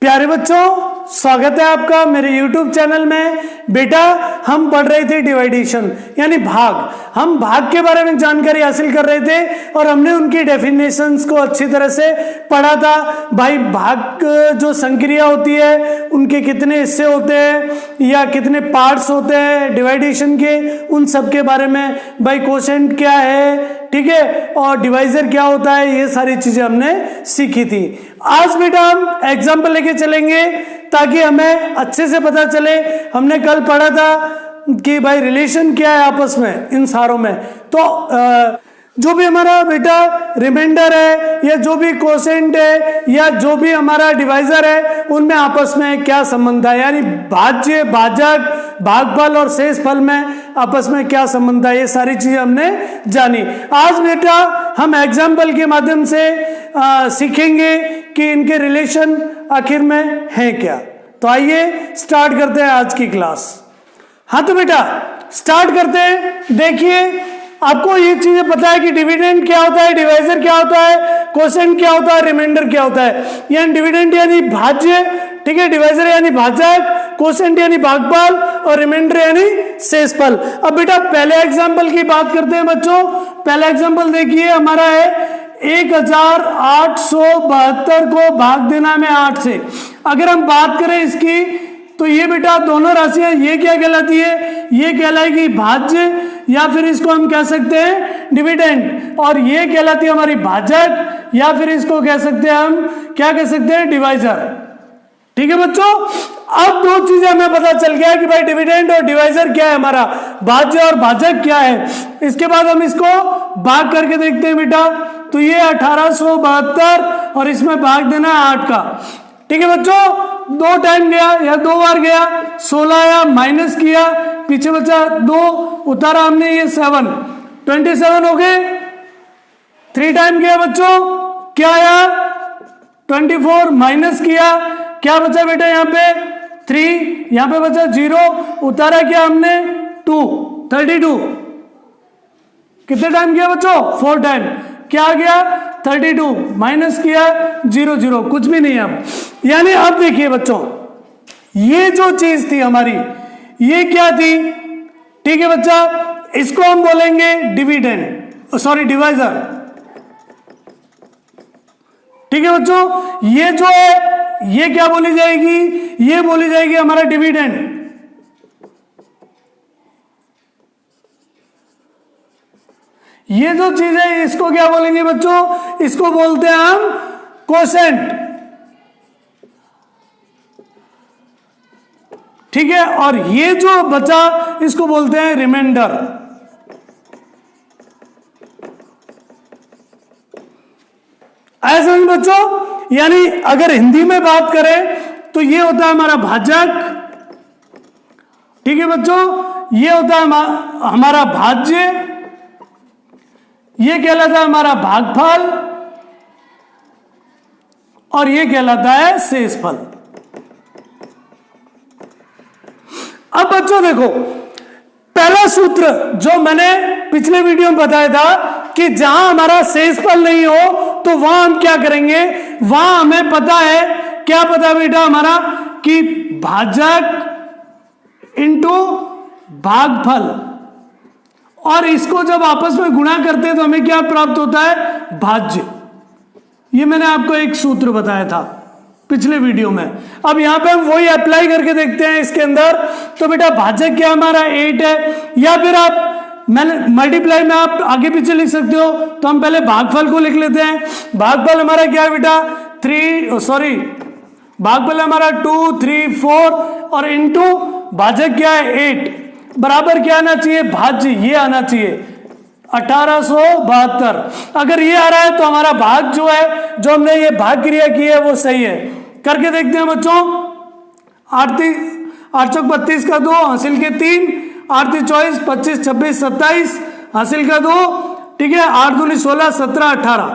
प्यारे बच्चों, स्वागत है आपका मेरे YouTube चैनल में। बेटा, हम पढ़ रहे थे डिवाइडेशन यानी भाग। हम भाग के बारे में जानकारी हासिल कर रहे थे और हमने उनकी डेफिनेशंस को अच्छी तरह से पढ़ा था। भाई, भाग जो संक्रिया होती है उनके कितने हिस्से होते हैं या कितने पार्ट्स होते हैं डिवाइडेशन के, उन सब के बारे में। भाई, कोशेंट क्या है, ठीक है, और डिवाइजर क्या होता है, ये सारी चीजें हमने सीखी थी। आज बेटा हम एग्जाम्पल लेके चलेंगे ताकि हमें अच्छे से पता चले। हमने कल पढ़ा था कि भाई रिलेशन क्या है आपस में इन सारों में। तो जो भी हमारा बेटा रिमाइंडर है या जो भी कोसेंट है या जो भी हमारा डिवाइजर है उनमें आपस में क्या संबंध है, यानी भाज्य, भाजक, भागफल और शेषफल में आपस में क्या संबंध है, ये सारी चीजें हमने जानी। आज बेटा हम एग्जाम्पल के माध्यम से सीखेंगे कि इनके रिलेशन आखिर में है क्या। तो आइए स्टार्ट करते हैं आज की क्लास। हाँ तो बेटा स्टार्ट करते हैं। देखिए, आपको ये चीजें पता है कि डिविडेंड क्या होता है, डिवाइजर क्या होता है, कोसेंट क्या होता है, रिमाइंडर क्या होता है। यानी डिविडेंड यानी भाज्य, ठीक है, डिवाइजर यानी भाजक, कोसेंट यानी भागफल और रिमाइंडर यानी शेषफल। अब बेटा पहले एग्जांपल की बात करते हैं बच्चों। पहला एग्जांपल देखिए, हमारा है 1872 को भाग देना में 8 से। अगर हम बात करें इसकी तो ये बेटा दोनों राशियां ये क्या कहलाती है, ये कहलाएगी भाज्य या फिर इसको हम कह सकते हैं डिविडेंड, और ये कहलाती है हमारी भाजक या फिर इसको कह सकते हैं हम क्या कह सकते हैं डिवाइजर। ठीक है बच्चों, अब दो चीजें हमें पता चल गया कि भाई डिविडेंड और डिवाइजर क्या है हमारा, भाज्य और भाजक क्या है। इसके बाद हम इसको भाग करके देखते हैं बेटा। तो ये 1872 और इसमें भाग देना 8 का। ठीक है बच्चों, दो टाइम गया या दो बार गया, 16 आया, माइनस किया, पीछे बचा 2, उतारा हमने, ये 7, 27 हो गए। 3 टाइम गया बच्चों, क्या आया 24, माइनस किया, क्या बचा बेटा यहाँ पे 3, यहाँ पे बचा 0, उतारा क्या हमने 2, 32। कितने टाइम किया बच्चों 4 टाइम, क्या आ गया 32, माइनस किया 0 0, कुछ भी नहीं अब। यानी अब देखिए बच्चों, ये जो चीज थी हमारी ये क्या थी, ठीक है बच्चा, इसको हम बोलेंगे डिविडेंड, सॉरी डिवाइजर। ठीक है बच्चों, ये जो है ये क्या बोली जाएगी, ये बोली जाएगी हमारा डिविडेंड। ये जो चीज है इसको क्या बोलेंगे बच्चों, इसको बोलते हैं हम कोसेंट। ठीक है, और ये जो बचा इसको बोलते हैं रिमाइंडर। ऐसा नहीं बच्चों, यानी अगर हिंदी में बात करें तो ये होता है हमारा भाजक। ठीक है बच्चों, ये होता है हमारा भाज्य, ये कहलाता है हमारा भागफल और ये कहलाता है शेषफल। अब बच्चों देखो, पहला सूत्र जो मैंने पिछले वीडियो में बताया था कि जहां हमारा शेषफल नहीं हो तो वहां हम क्या करेंगे, वहां हमें पता है, क्या पता बेटा हमारा, कि भाजक इंटू भागफल, और इसको जब आपस में गुणा करते हैं तो हमें क्या प्राप्त होता है, भाज्य। ये मैंने आपको एक सूत्र बताया था पिछले वीडियो में। अब यहां पे हम वही अप्लाई करके देखते हैं इसके अंदर। तो बेटा भाजक क्या हमारा 8 है, या फिर आप मल्टीप्लाई में आप आगे पीछे लिख सकते हो। तो हम पहले भागफल को लिख लेते हैं। भागफल हमारा क्या है बेटा भागफल हमारा 2, 3, 4 और इंटू भाजक क्या है 8, बराबर क्या आना चाहिए, भाज्य ये आना चाहिए 1872। अगर ये आ रहा है तो हमारा भाग जो है, जो हमने ये भाग क्रिया की है वो सही है। करके देखते हैं बच्चों। 8 चौक 32 का 2, हासिल के 3, 8 24, 25, 26, 27, हासिल का 2, ठीक है, 8 दूनी 16, 17, 18,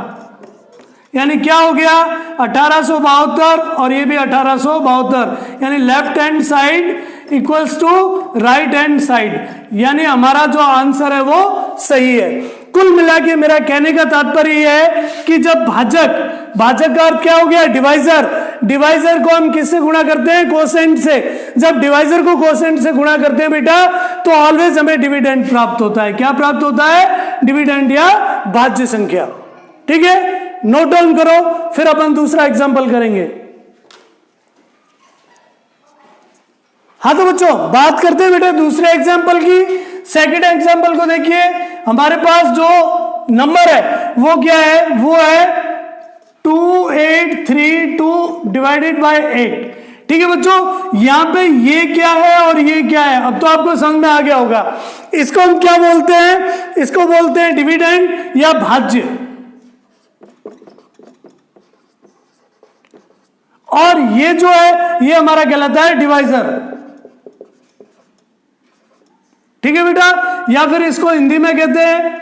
यानी क्या हो गया 1872 और ये भी 1872, यानी left hand side equals to right hand side, यानी हमारा जो आंसर है वो सही है। कुल मिला के मेरा कहने का तात्पर्य यह है कि जब भाजक का अर्थ क्या हो गया, डिवाइजर, डिवाइजर को हम किससे गुणा करते हैं? कोसेंट से। जब डिवाइजर को कोसेंट से गुणा करते हैं बेटा तो ऑलवेज हमें डिविडेंड प्राप्त होता है। क्या प्राप्त होता है? डिविडेंड या भाज्य संख्या। ठीक है, नोट डाउन करो, फिर अपन दूसरा एग्जांपल करेंगे। हाँ तो बच्चों बात करते हैं बेटा दूसरे एग्जांपल की। सेकंड एग्जांपल को देखिए, हमारे पास जो नंबर है वो क्या है? वो है 2832 डिवाइडेड बाय 8। ठीक है बच्चों, यहां पे ये क्या है और ये क्या है अब तो आपको समझ में आ गया होगा। इसको हम क्या बोलते हैं? इसको बोलते हैं डिविडेंड या भाज्य, और ये जो है ये हमारा कहलाता है डिवाइजर। ठीक है बेटा, या फिर इसको हिंदी में कहते हैं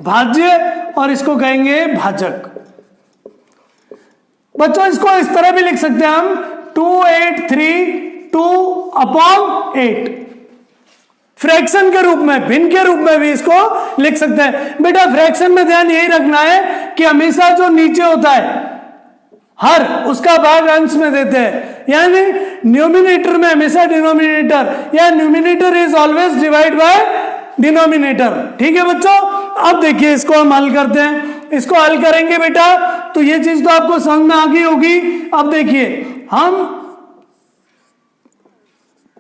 भाज्य और इसको कहेंगे भाजक। बच्चों इसको इस तरह भी लिख सकते हैं हम 2832/8 फ्रैक्शन के रूप में, भिन्न के रूप में भी इसको लिख सकते हैं। बेटा फ्रैक्शन में ध्यान यही रखना है कि हमेशा जो नीचे होता है हर उसका भाग अंश में देते हैं, यानी न्यूमिनेटर में हमेशा डिनोमिनेटर या numerator is always divide by denominator. ठीक है बच्चों, अब देखिए इसको हम हल करते हैं। इसको हल करेंगे बेटा तो ये चीज तो आपको समझ में आ गई होगी। अब देखिए हम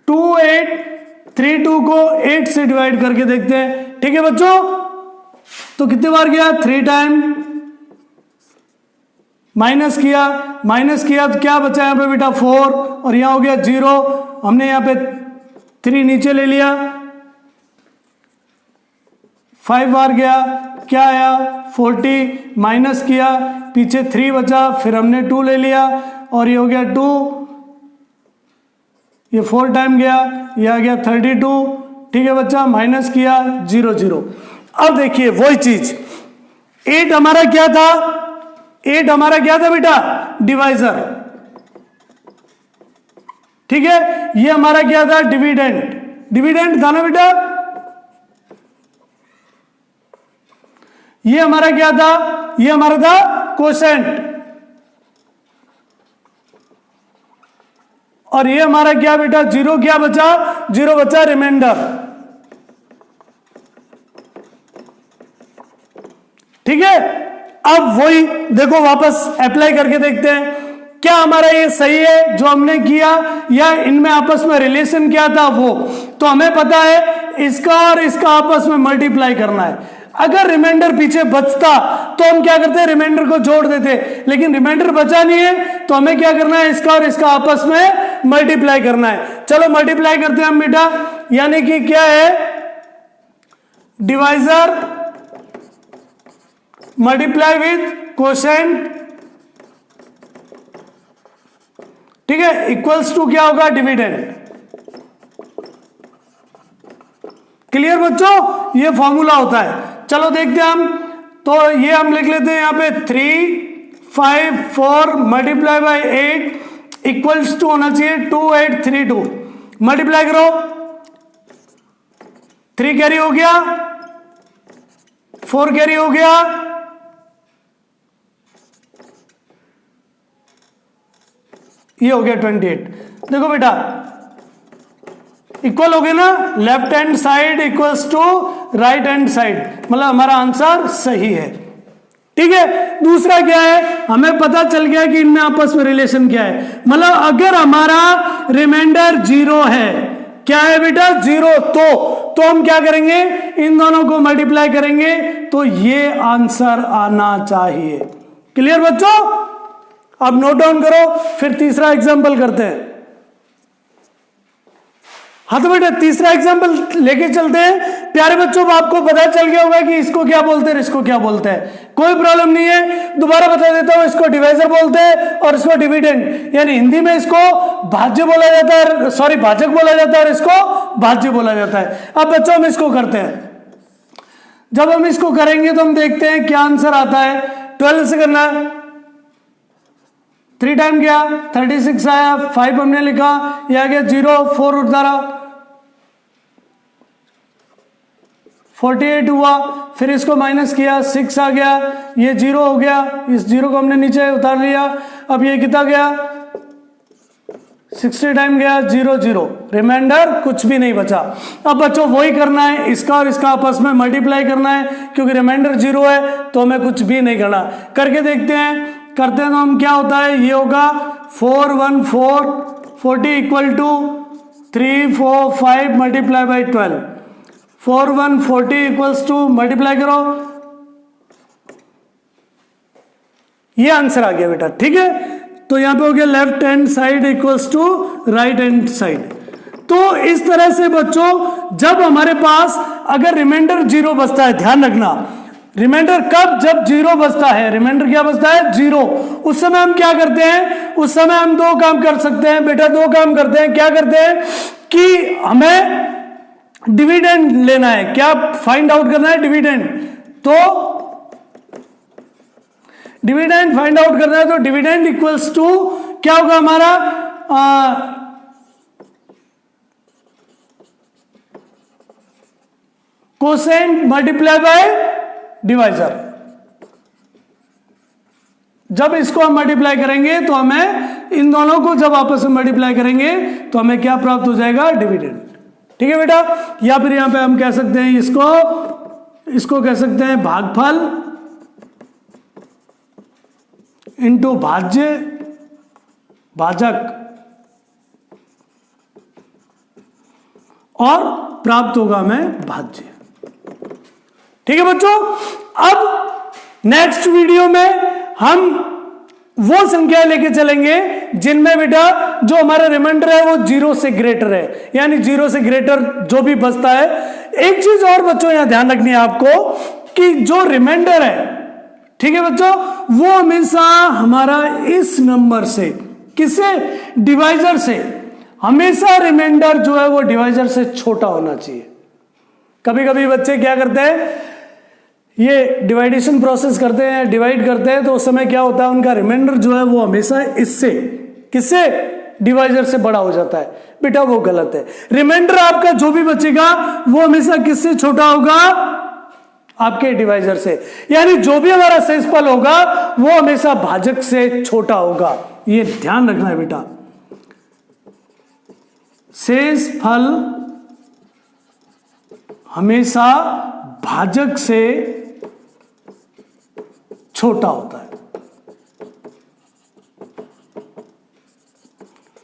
2832 को 8 से डिवाइड करके देखते हैं। ठीक है बच्चों, तो कितने बार गया? 3 टाइम। माइनस किया तो क्या बचा यहाँ पे बेटा? 4, और यहाँ हो गया 0। हमने यहाँ पे 3 नीचे ले लिया, 5 बार गया, क्या आया? 40। माइनस किया, पीछे 3 बचा, फिर हमने 2 ले लिया और ये हो गया 2। ये 4 टाइम गया, ये आ गया 32। ठीक है बच्चा, माइनस किया, 0 0। अब देखिए वही चीज 8 हमारा क्या था? 8 हमारा क्या था बेटा? डिवाइजर। ठीक है, ये हमारा क्या था? डिविडेंड था ना बेटा। ये हमारा क्या था? ये हमारा था कोसेंट। और ये हमारा क्या बेटा? 0 क्या बचा? 0 बचा रिमाइंडर। ठीक है, अब वही देखो वापस अप्लाई करके देखते हैं क्या हमारा ये सही है जो हमने किया, या इनमें आपस में रिलेशन क्या था वो। तो हमें पता है इसका और इसका आपस में मल्टीप्लाई करना है। अगर रिमाइंडर पीछे बचता तो हम क्या करते? रिमाइंडर को जोड़ देते, लेकिन रिमाइंडर बचा नहीं है तो हमें क्या करना है? इसका और इसका आपस में मल्टीप्लाई करना है। चलो मल्टीप्लाई करते हैं हम बेटा, यानी कि क्या है? Divisor multiply with quotient. ठीक है, इक्वल्स टू क्या होगा? डिविडेंड। क्लियर बच्चों, ये फॉर्मूला होता है। चलो देखते हैं हम, तो ये हम लिख लेते हैं यहां पे 354 मल्टीप्लाई बाय 8 इक्वल्स टू होना चाहिए 2832। मल्टीप्लाई करो, 3 कैरी हो गया, 4 कैरी हो गया, ये हो गया 28। देखो बेटा इक्वल हो गया ना, left hand side equals to right hand side, मतलब हमारा आंसर सही है। ठीक है, दूसरा क्या है? हमें पता चल गया कि इनमें आपस में रिलेशन क्या है। मतलब अगर हमारा रिमाइंडर 0 है, क्या है बेटा? 0, तो हम क्या करेंगे? इन दोनों को मल्टीप्लाई करेंगे तो ये आंसर आना चाहिए। क्लियर बच्चों? अब नोट डाउन करो, फिर तीसरा एग्जांपल करते हैं। हाँ तो बेटा तीसरा एग्जांपल लेके चलते हैं। प्यारे बच्चों, आपको पता चल गया होगा कि इसको क्या बोलते हैं, इसको क्या बोलते हैं। कोई प्रॉब्लम नहीं है, दोबारा बता देता हूं। इसको डिवाइजर बोलते हैं और इसको डिविडेंड, यानी हिंदी में इसको भाज्य बोला जाता है, सॉरी भाजक बोला जाता है और इसको भाज्य बोला जाता है। अब बच्चों हम इसको करते हैं। जब हम इसको करेंगे तो हम देखते हैं क्या आंसर आता है। 12 से करना है, 3 टाइम गया, 36 आया, 5 हमने लिखा, यह आ गया 0, 4 उतारा, 48 हुआ, फिर इसको माइनस किया 6 आ गया, ये 0 हो गया, इस 0 को हमने नीचे उतार लिया। अब ये कितना गया 60 टाइम गया 0 0, रिमाइंडर कुछ भी नहीं बचा। अब बच्चों वही करना है, इसका और इसका आपस में मल्टीप्लाई करना है, क्योंकि रिमाइंडर 0 है तो हमें कुछ भी नहीं करना। करके देखते हैं, करते हैं तो हम क्या होता है, ये होगा 4 1 4 40 equal to 3 4 5 multiply by 12, 4 1 40 equals to, multiply करो, ये आंसर आ गया बेटा। ठीक है, तो यहां पे हो गया left hand side equals to right hand side. तो इस तरह से बच्चों जब हमारे पास अगर रिमाइंडर 0 बचता है, ध्यान रखना रिमाइंडर कब, जब 0 बचता है, रिमाइंडर क्या बचता है 0, उस समय हम क्या करते हैं, उस समय हम दो काम कर सकते हैं बेटा, दो काम करते हैं। क्या करते हैं कि हमें डिविडेंड लेना है, क्या फाइंड आउट करना है डिविडेंड, तो डिविडेंड फाइंड आउट करना है, तो डिविडेंड इक्वल्स टू क्या होगा हमारा कोसेंट मल्टीप्लाई बाय डिवाइजर। जब इसको हम मल्टीप्लाई करेंगे तो हमें इन दोनों को जब आपस में मल्टीप्लाई करेंगे तो हमें क्या प्राप्त हो जाएगा, डिविडेंड। ठीक है बेटा, या फिर यहां पे हम कह सकते हैं इसको कह सकते हैं भागफल इंटू भाज्य भाजक, और प्राप्त होगा हमें भाज्य। ठीक है बच्चों, अब नेक्स्ट वीडियो में हम वो संख्या लेके चलेंगे जिनमें बेटा जो हमारा रिमाइंडर है वो 0 से ग्रेटर है, यानी 0 से ग्रेटर जो भी बचता है। एक चीज और बच्चों यहां ध्यान रखनी है आपको कि जो रिमाइंडर है, ठीक है बच्चों, वो हमेशा हमारा इस नंबर से, किससे, डिवाइजर से, हमेशा रिमाइंडर जो है वो डिवाइजर से छोटा होना चाहिए। कभी कभी बच्चे क्या करते हैं, ये डिवाइडेशन प्रोसेस करते हैं, डिवाइड करते हैं, तो उस समय क्या होता है, उनका रिमाइंडर जो है वो हमेशा इससे, किससे, डिवाइजर से बड़ा हो जाता है। बेटा वो गलत है, रिमाइंडर आपका जो भी बचेगा वो हमेशा किससे छोटा होगा, आपके डिवाइजर से, यानी जो भी हमारा शेषफल होगा वो हमेशा भाजक से छोटा होगा। ये ध्यान रखना है बेटा, शेषफल हमेशा भाजक से छोटा होता है।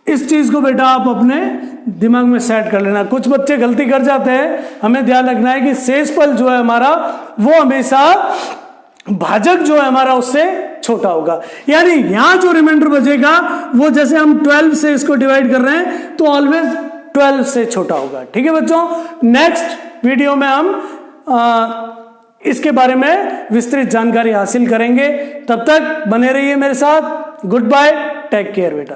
इस चीज को बेटा आप अपने दिमाग में सेट कर लेना। कुछ बच्चे गलती कर जाते हैं, हमें ध्यान रखना है कि शेषफल जो है हमारा वो हमेशा भाजक जो है हमारा उससे छोटा होगा, यानी यहां जो रिमाइंडर बचेगा वो जैसे हम 12 से इसको डिवाइड कर रहे हैं तो ऑलवेज 12 से छोटा होगा। ठीक है बच्चों, नेक्स्ट वीडियो में हम इसके बारे में विस्तृत जानकारी हासिल करेंगे। तब तक बने रहिए मेरे साथ। गुड बाय, टेक केयर बेटा।